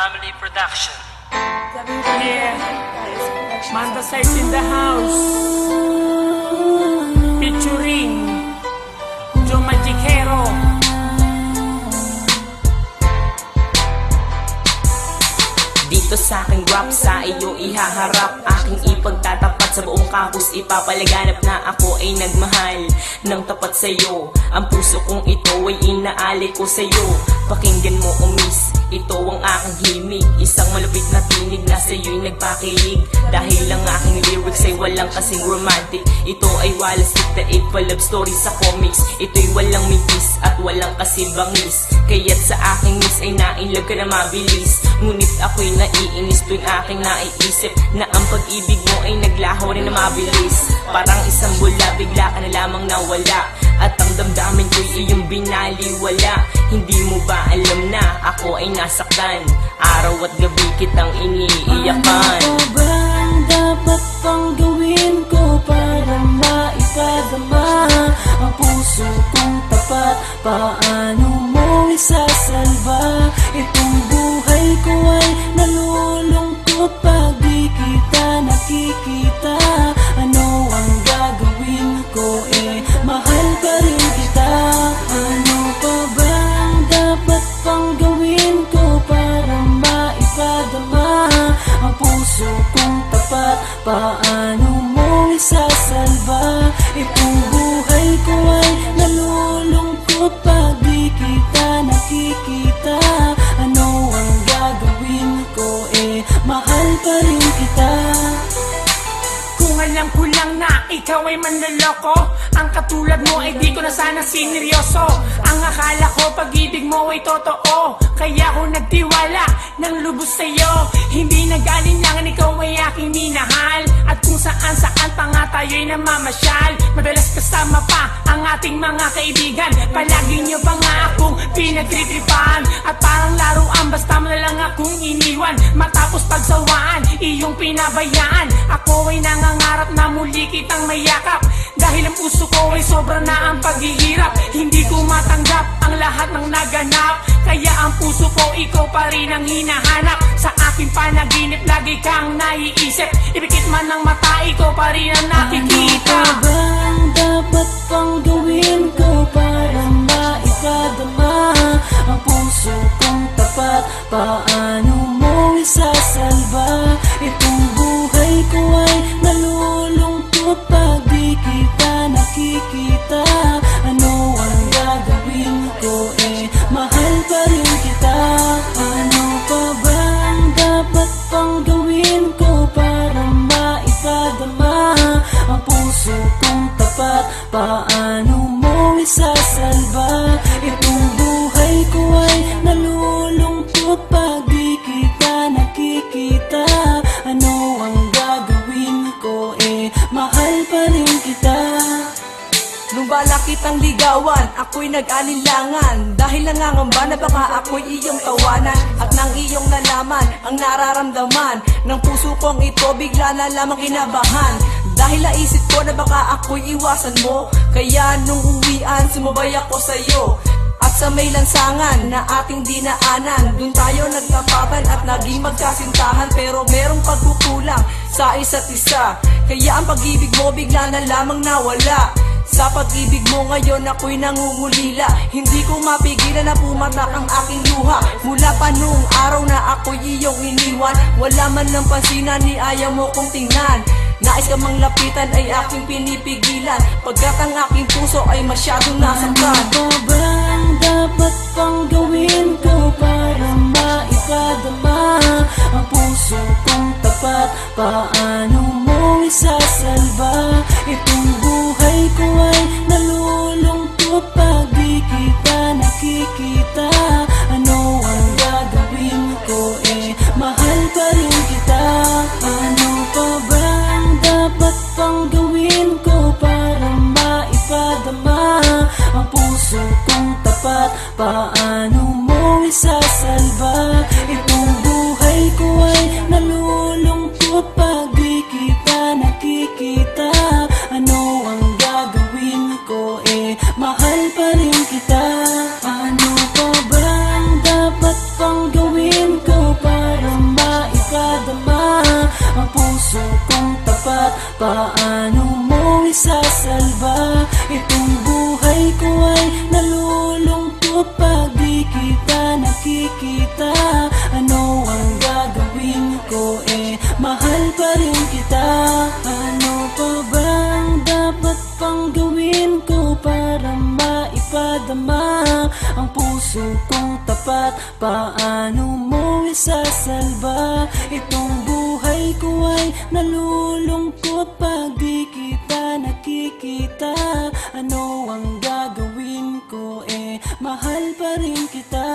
Family Production. Yeah, Manda Size in the house, featuring Joe Magicero. Dito sa aking rap, sa iyo ihaharap, aking ipagtatapat sa buong campus. Ipapalaganap na ako ay nagmahal ng tapat sa'yo. Ang puso kong ito ay inaali ko sa'yo. Pakinggan mo o miss, ito ang aking himig. Isang malupit na tinig na sa'yo'y nagpakilig. Dahil ang aking lyrics ay walang kasing romantic. Ito ay walang siktaig pa love story sa comics. Ito'y walang mitis at walang kasibangis. Kaya't sa aking miss ay nainlove ka na mabilis. Ngunit ako'y naiinis tuwing aking naiisip na ang pag-ibig mo ay naglaho rin na mabilis. Parang isang bula, bigla ka na lamang nawala. At ang damdamin ko'y iyong binaliwala. Hindi mo ba alam na ako ay nasaktan? Araw at gabi kitang iniiyakan. Ano ba ang dapat pang gawin ko para maipadama ang puso kong tapat? Paano mo isasalba? Itong buhay ko ay nalulungkot pag di kita nakikita. Ano ang gagawin ko? Mahal pa rin kita. Ano pa ba ang dapat pang gawin ko para maipadama ang puso kong tapat? Paano mo isasalba? Itong buhay ko ay nalulungkot pag di kita nakikita. Ano ang gagawin ko? Mahal pa rin kita. Kung alam ko lang na ikaw ay manloloko, ang katulad mo ay di ko na sana sineryoso. Ang akala ko pag-ibig mo ay totoo, kaya ako nagtiwala ng lubos sa'yo. Hindi nag-alinlangan, ikaw ay aking minahal. At kung saan-saan pa nga tayo'y namamasyal. Madalas kasama pa ang ating mga kaibigan. Palagi niyo pa nga akong pinagtritripan. At parang laruan, basta mo na lang akong iniwan. Matapos pagsawaan, iyong pinabayaan. Ako ay nangangarap na muli kitang mayakap. Dahil ang puso ko ay sobra na ang paghihirap. Hindi ko matanggap ang lahat ng naganap. Kaya ang puso ko, ikaw pa rin ang hinahanap. Sa aking panaginip, lagi kang naiisip. Ipikit man ng mata, ikaw pa rin ang nakikita. Ano ba ang dapat pang gawin ko para maipadama ang puso kong tapat? Paano mo isasalba? Itong buhay ko ay nalulungkot pag di kita nakikita. Ano ang gagawin ko? Mahal pa rin kita. Ano pa ba ang dapat pang gawin ko para maipadama ang puso kong tapat? Paano mo isasalba? Itong buhay ko ay nalulungkot pag di kita nakikita. Ano ang gagawin ko? Mahal pa rin kita. Nung balak kitang ligawan, ako'y nag-alinlangan. Dahil nangangamba na baka ako'y iyong tawanan. At nang iyong nalaman ang nararamdaman ng puso kong ito, bigla na lamang kinabahan. Dahil naisip ko na baka ako'y iwasan mo, kaya nung uwian, sumabay ako sa'yo. At sa may lansangan na ating dinaanan, dun tayo nagtapatan at naging magkasintahan. Pero merong pagkukulang sa isa't isa, kaya ang pag-ibig mo bigla na lamang nawala. Sa pag-ibig mo ngayon ako'y nangungulila. Hindi ko mapigilan na pumatak ang aking luha. Mula pa nung araw na ako'y iyong iniwan, wala man lang pansinan ni ayaw mo kong tingnan. Nais ka mang lapitan ay aking pinipigilan, pagkat ang aking puso ay masyadong nasaktan. Ano ba ang dapat pang gawin ko para maipadama ang puso kong tapat? Paano mo isasalba? Itong buhay ko ay nalulungkot pag di kita nakikita. Ano ang gagawin ko? Mahal pa rin kita. Ano pa ba ang dapat pang gawin ko para maipadama ang puso kong tapat? Paano mo isasalba? Itong buhay ko ay nalulungkot pag di kita nakikita. Ano ang gagawin ko? Mahal pa rin kita. Ano pa ba ang dapat pang gawin ko para paano mo isasalba? Itong buhay ko ay nalulungkot pag di kita nakikita. Ano ang gagawin ko, mahal pa rin kita. Ano pa ba ang dapat pang gawin ko para maipadama ang puso kong tapat? Paano mo isasalba? Itong buhay ko ay nalulungkot pag di kita nakikita. Ano ang gagawin ko, mahal pa rin kita.